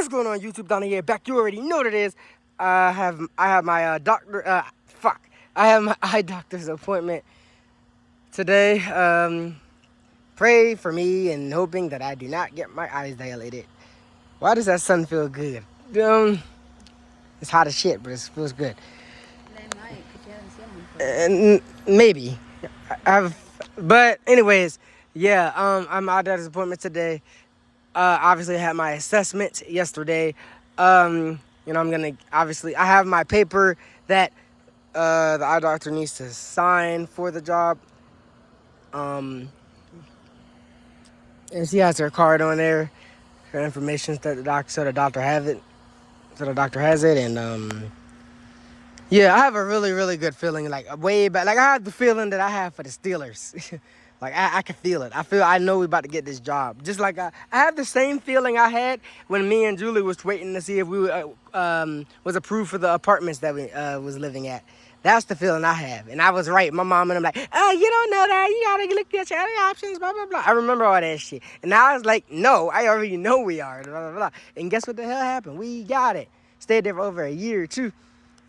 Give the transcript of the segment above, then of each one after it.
going on, YouTube? Down here, back. You already know what it is. I have my doctor. I have my eye doctor's appointment today. Pray for me and hoping that I do not get my eyes dilated. Why does that sun feel good? It's hot as shit, but it feels good. They might, because you haven't seen them before. Maybe. But anyways, yeah. I'm my eye doctor's appointment today. Obviously, I had my assessment yesterday. I'm gonna I have my paper that the eye doctor needs to sign for the job. And she has her card on there, her information, so the doctor has it, and yeah, I have a really, really good feeling, like way back. Like I have the feeling that I have for the Steelers. Like I can feel it. I know we're about to get this job. Just like I have the same feeling I had when me and Julie was waiting to see if we was approved for the apartments that we was living at. That's the feeling I have, and I was right. My mom and I'm like, oh, you don't know that. You gotta look at your other options. Blah blah blah. I remember all that shit, and now I was like, no, I already know we are. Blah blah blah. And guess what the hell happened? We got it. Stayed there for over a year or two.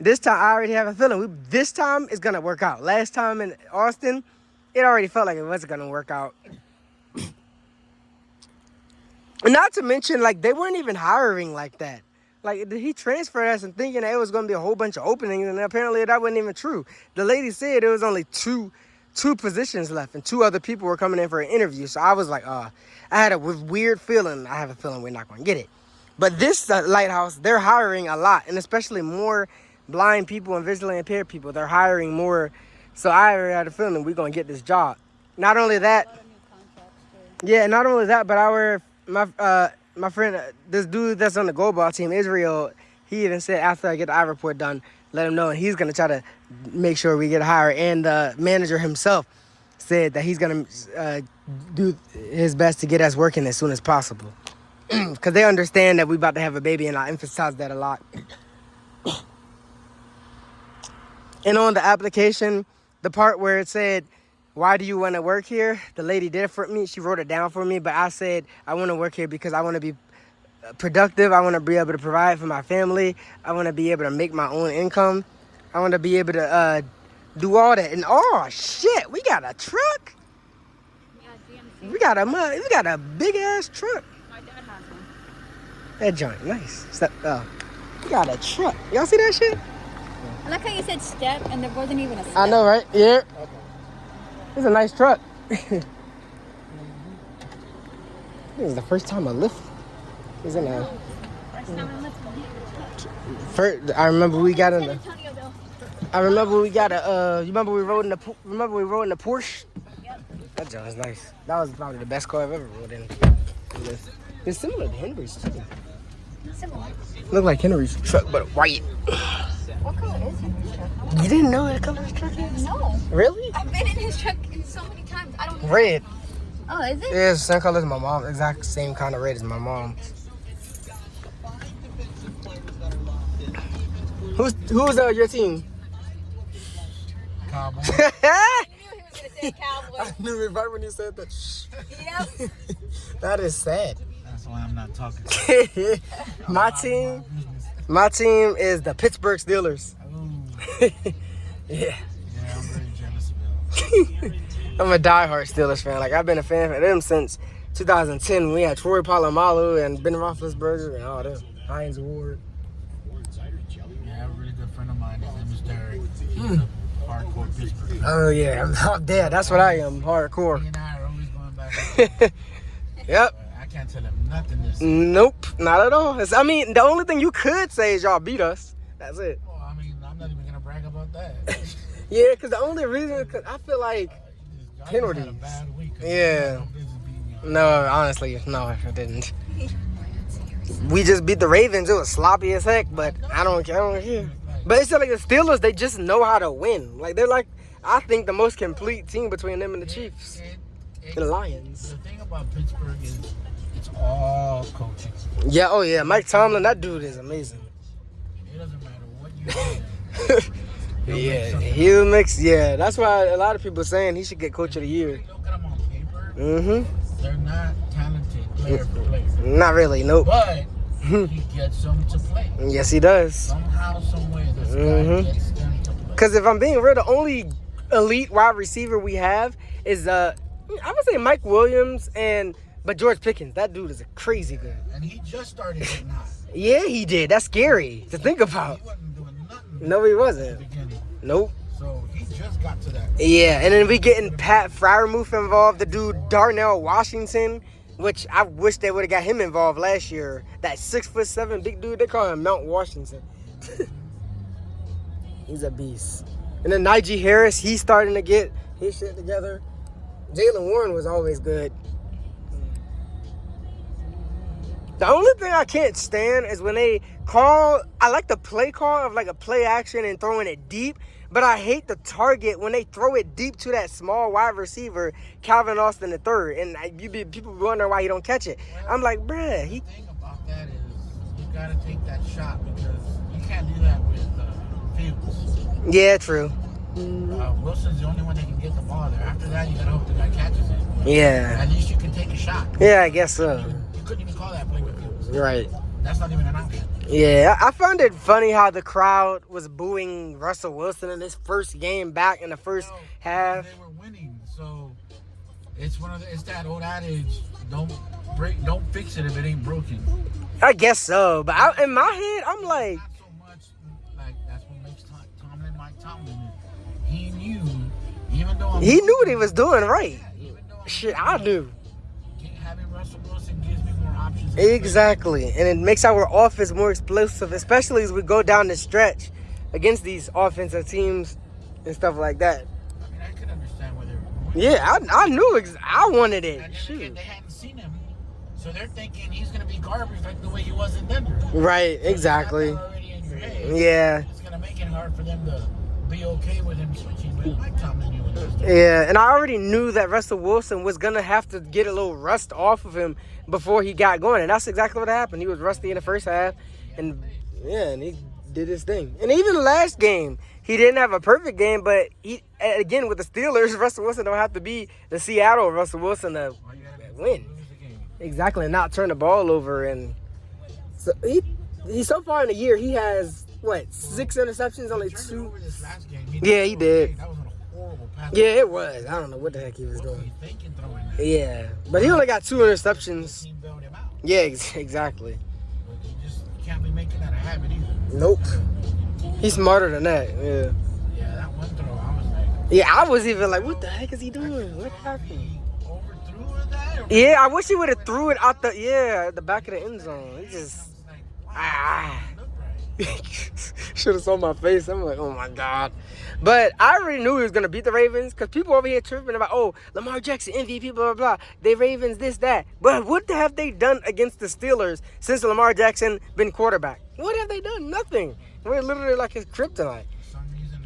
This time I already have a feeling. This time it's gonna work out. Last time in Austin, it already felt like it wasn't gonna work out. Not to mention, like, they weren't even hiring like that. Like, he transferred us and thinking that it was gonna be a whole bunch of openings, and apparently that wasn't even true. The lady said there was only two positions left, and 2 other people were coming in for an interview. So I was like, I had a weird feeling. I have a feeling we're not gonna get it. But this lighthouse, they're hiring a lot, and especially more blind people and visually impaired people. They're hiring more. So I already had a feeling we're gonna get this job. Not only that, yeah, not only that, but my friend, this dude that's on the Go Ball team, Israel, he even said after I get the eye report done, let him know, and he's gonna try to make sure we get hired. And the manager himself said that he's gonna do his best to get us working as soon as possible, because they understand that we about to have a baby, and I emphasize that a lot. And on the application, the part where it said, why do you want to work here? The lady did it for me. She wrote it down for me. But I said, I want to work here because I want to be productive. I want to be able to provide for my family. I want to be able to make my own income. I want to be able to do all that. And oh, shit, we got a truck. We got a big-ass truck. My dad has one. That joint, nice. We got a truck. Y'all see that shit? I like how you said step and there wasn't even a step. I know, right? Yeah. It's a nice truck. This is the first time I lift. First time I lifted. I remember we got in the. I remember we got a. You remember we rode in the Porsche? Yep. That joint was nice. That was probably the best car I've ever rode in. It's similar to Henry's too. Similar. Look like Henry's truck, but white. What color is his truck? You didn't know what color his truck is? No. Really? I've been in his truck so many times. I don't know. Red. Oh, is it? Yeah, it's the same color as my mom. Exact same kind of red as my mom. Who's your team? Cowboy. I knew he was going to say Cowboy. I knew it right when you said that. Yep. That is sad. That's why I'm not talking to you. My team is the Pittsburgh Steelers. Yeah. Yeah. Yeah, I'm very jealous of them. I'm a diehard Steelers fan. Like, I've been a fan of them since 2010 when we had Troy Polamalu and Ben Roethlisberger and all them. Hines Ward. Yeah, a really good friend of mine. His name is Derek. He's a hardcore Pittsburgh. Oh, yeah. I'm dead. That's what I am. Hardcore. He and I are always going back and forth. Yep. I can't tell him nothing this Nope. Not at all. I mean, the only thing you could say is y'all beat us. That's it. Well, I mean, I'm not even going to brag about that. Yeah, because the only reason, cause I feel like penalties. Had a bad week. Yeah. No, honestly, no, I didn't. We just beat the Ravens. It was sloppy as heck, but I don't care. But it's like the Steelers, they just know how to win. Like, they're like, I think, the most complete team between them and the Chiefs. The Lions. The thing about Pittsburgh is it's all coaching. Yeah, oh yeah, Mike Tomlin, that dude is amazing. It doesn't matter what you do. He'll mix. Yeah, that's why a lot of people are saying he should get Coach of the Year. Look at them on paper. Mm-hmm. They're not talented player for player. Not really, nope. But he gets them to play. Yes, he does. Somehow, some way, this Mhm. guy gets them to play. Because if I'm being real, the only elite wide receiver we have is I would say Mike Williams but George Pickens. That dude is a crazy good. And he just started getting hot. Yeah, he did. That's scary to think about. He wasn't doing nothing No, he at wasn't. the beginning. Nope. So he just got to that. Yeah, and then we getting Pat Fryermuth involved, the dude Darnell Washington, which I wish they would have got him involved last year. That 6'7" big dude, they call him Mount Washington. He's a beast. And then Najee Harris, he's starting to get his shit together. Jalen Warren was always good. The only thing I can't stand is when they call, I like the play call of like a play action and throwing it deep, but I hate the target when they throw it deep to that small wide receiver, Calvin Austin III, and people wonder why he don't catch it. I'm like, bruh, The thing about that is you got to take that shot because you can't do that with Fields. yeah, true. Wilson's the only one that can get the ball there. After that, you got to hope the guy catches it. Yeah. At least you can take a shot. Yeah, I guess so. You couldn't even call that play with Fields. Right. That's not even an option. Yeah, I found it funny how the crowd was booing Russell Wilson in his first game back in the first half. They were winning, so it's it's that old adage: don't fix it if it ain't broken. I guess so, but in my head, I'm like, Not so much like that's what makes Tomlin Mike Tomlin. He knew, even though he knew what he was doing right. even though I'm Shit, I knew. having Russell Wilson gives me more options. Exactly, and it makes our offense more explosive, especially as we go down the stretch against these offensive teams and stuff like that. I mean, I could understand where they were going. Yeah, I knew. I wanted it. And then again, Shoot. they hadn't seen him, so they're thinking he's gonna be garbage like the way he was in Denver. Right, So you exactly. got that already in your head. Yeah. It's gonna make it hard for them to be okay with him switching. But Mike Tomlin knew what he was doing. Yeah, and I already knew that Russell Wilson was going to have to get a little rust off of him before he got going. And that's exactly what happened. He was rusty in the first half. And, yeah, and he did his thing. And even the last game, he didn't have a perfect game. But, again, with the Steelers, Russell Wilson don't have to be the Seattle Russell Wilson to All you gotta do is win. lose the game. Exactly, and not turn the ball over. And so he so far in the year, he has, 6 interceptions, only He turned it 2. over this last game. Yeah, he did. That was a horrible pass. Yeah, it was. I don't know what the heck he was What was doing. he thinking throwing that? Yeah, but he only got 2 interceptions. Team bailed him out. Yeah, exactly. But you just can't be making that a habit either. Nope. He's smarter than that. Yeah. Yeah, that one throw, I was like, Yeah, I was even like, what the heck is he doing? What happened? he overthrew that? Or Yeah, I wish he would have threw it out the back of the end zone. He just like, wow, ah. it looked right. Should have saw my face. I'm like, oh my God. But I already knew he was gonna beat the Ravens because people over here tripping about, oh, Lamar Jackson MVP, blah blah blah. They Ravens this that. But what have they done against the Steelers since Lamar Jackson been quarterback? What have they done? Nothing. We're literally like his kryptonite. For some reason,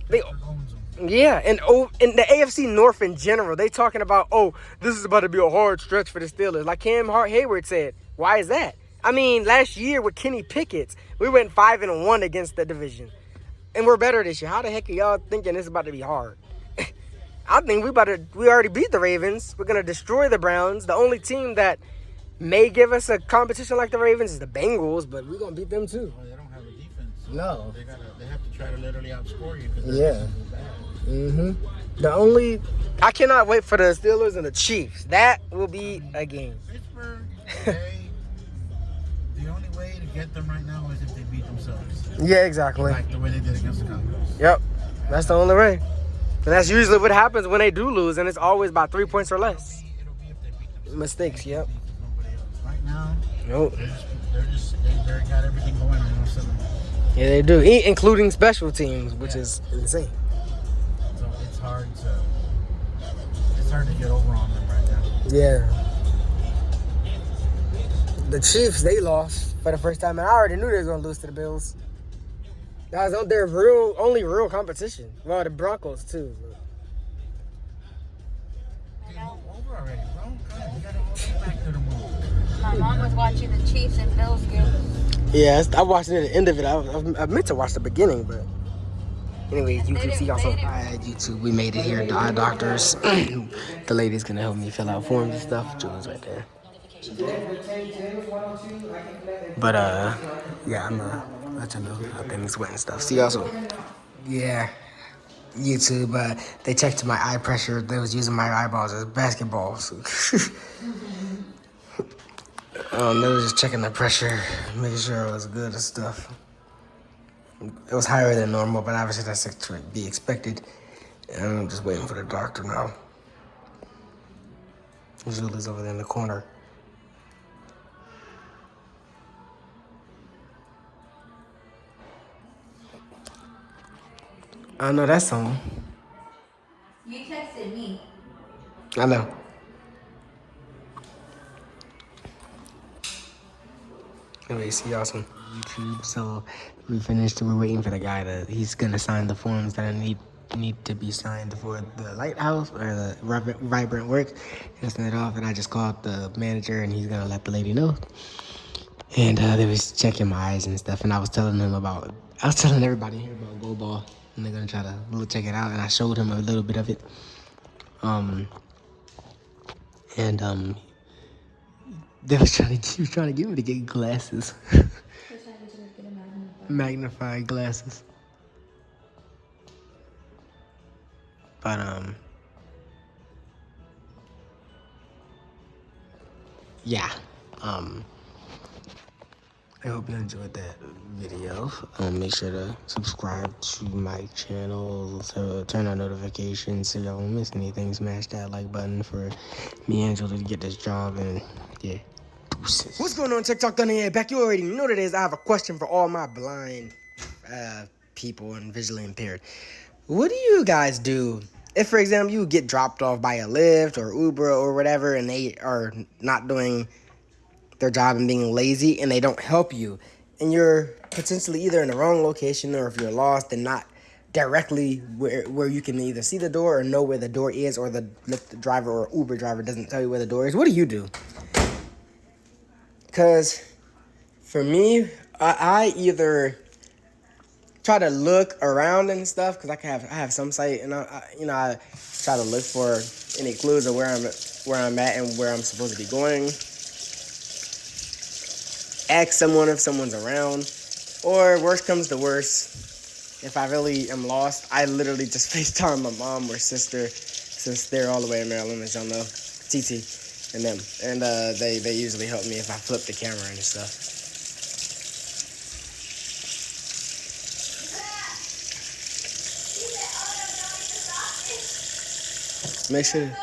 They Pittsburgh owns them. Yeah, and in the AFC North in general, they talking about, oh, this is about to be a hard stretch for the Steelers. Like Cam Hayward said, why is that? I mean, last year with Kenny Pickett, we went 5-1 against the division, and we're better this year. How the heck are y'all thinking this is about to be hard? I think we already beat the Ravens. We're gonna destroy the Browns. The only team that may give us a competition like the Ravens is the Bengals, but we're gonna beat them too. Well, they don't have a defense. So No. They have to try to literally outscore you because Yeah. defense is bad. I cannot wait for the Steelers and the Chiefs. That will be a game. Pittsburgh, the only way to get them right now is if they beat themselves. Yeah, exactly. Like the way they did against the Cowboys. Yep, that's the only way. And that's usually what happens when they do lose, and it's always by 3 points or less. It'll be if they beat themselves. Mistakes, yep. Nobody else. Right now, Nope. they got everything going on most of them. Yeah, they do, including special teams, which is insane. So it's hard to get over on them right now. Yeah. The Chiefs, they lost for the first time, and I already knew they was going to lose to the Bills. That was their only real competition. Well, the Broncos, too. Dude, over already, bro. God, we gotta go back to the movie. My mom was watching the Chiefs and Bills game. Yeah, I watched it at the end of it. I meant to watch the beginning, but anyways, you can see also at YouTube, we made it here. The eye doctors. The lady's gonna help me fill out forms and stuff. Julie's right there. But yeah, I'm gonna let you know how things went and stuff. See y'all soon. Yeah, YouTube. They checked my eye pressure. They was using my eyeballs as basketballs. They was just checking the pressure, making sure it was good and stuff. It was higher than normal, but obviously that's to be expected. And I'm just waiting for the doctor now. Julie's over there in the corner. I know that song. You texted me. I know. Anyway, see y'all soon. YouTube. So we finished. We're waiting for the guy he's gonna sign the forms that I need to be signed for the lighthouse or the vibrant work. He sent it off, and I just called the manager, and he's gonna let the lady know. And they was checking my eyes and stuff, and I was telling everybody here about Go Ball, and they're gonna try to check it out. And I showed him a little bit of it. He was trying to get me to get glasses. Magnified glasses. But yeah. I hope you enjoyed that video. Make sure to subscribe to my channel, so turn on notifications so y'all won't miss anything. Smash that like button for me and Angela to get this job, and yeah. Deuces. What's going on, TikTok Thunder here? Back, you already know what it is. I have a question for all my blind people and visually impaired. What do you guys do if, for example, you get dropped off by a Lyft or Uber or whatever, and they are not doing their job and being lazy, and they don't help you, and you're potentially either in the wrong location, or if you're lost and not directly where you can either see the door or know where the door is, or the Lyft driver or Uber driver doesn't tell you where the door is? What do you do? Because for me, I either try to look around and stuff, because I have some sight, and I try to look for any clues of where I'm at and where I'm supposed to be going. Ask someone if someone's around, or worst comes to worst, if I really am lost, I literally just FaceTime my mom or sister, since they're all the way in Maryland, as y'all know, TT and them, and they usually help me if I flip the camera and stuff. Make sure to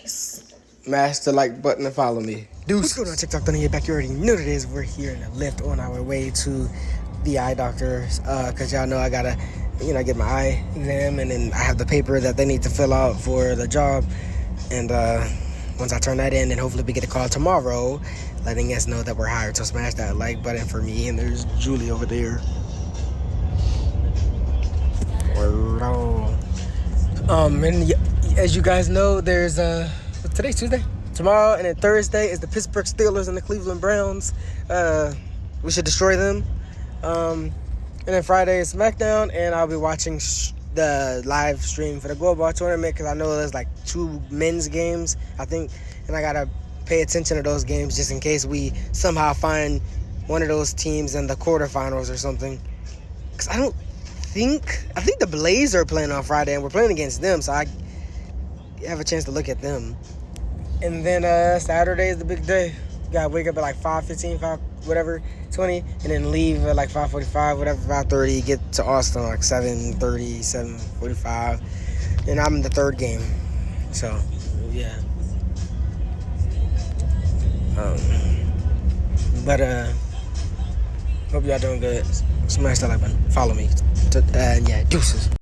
smash the like button and follow me. What's going on, TikTok Thunder here? Back, you already know what it is. We're here in the Lyft on our way to the eye doctor, because y'all know I gotta, get my eye exam, and then I have the paper that they need to fill out for the job. And once I turn that in, then hopefully we get a call tomorrow letting us know that we're hired. So smash that like button for me. And there's Julie over there. And as you guys know, there's today's Tuesday. Tomorrow and then Thursday is the Pittsburgh Steelers and the Cleveland Browns. We should destroy them. And then Friday is SmackDown, and I'll be watching the live stream for the Go Ball tournament, because I know there's like 2 men's games, I think, and I gotta pay attention to those games just in case we somehow find one of those teams in the quarterfinals or something. Because I think the Blazers are playing on Friday, and we're playing against them, so I have a chance to look at them. And then Saturday is the big day. Gotta wake up at like 5:15, 20, and then leave at like 5:45, 5:30, get to Austin like 7:30, 7:45, and I'm in the 3rd game. So, yeah. But hope y'all doing good. Smash that like button. Follow me. Yeah, deuces.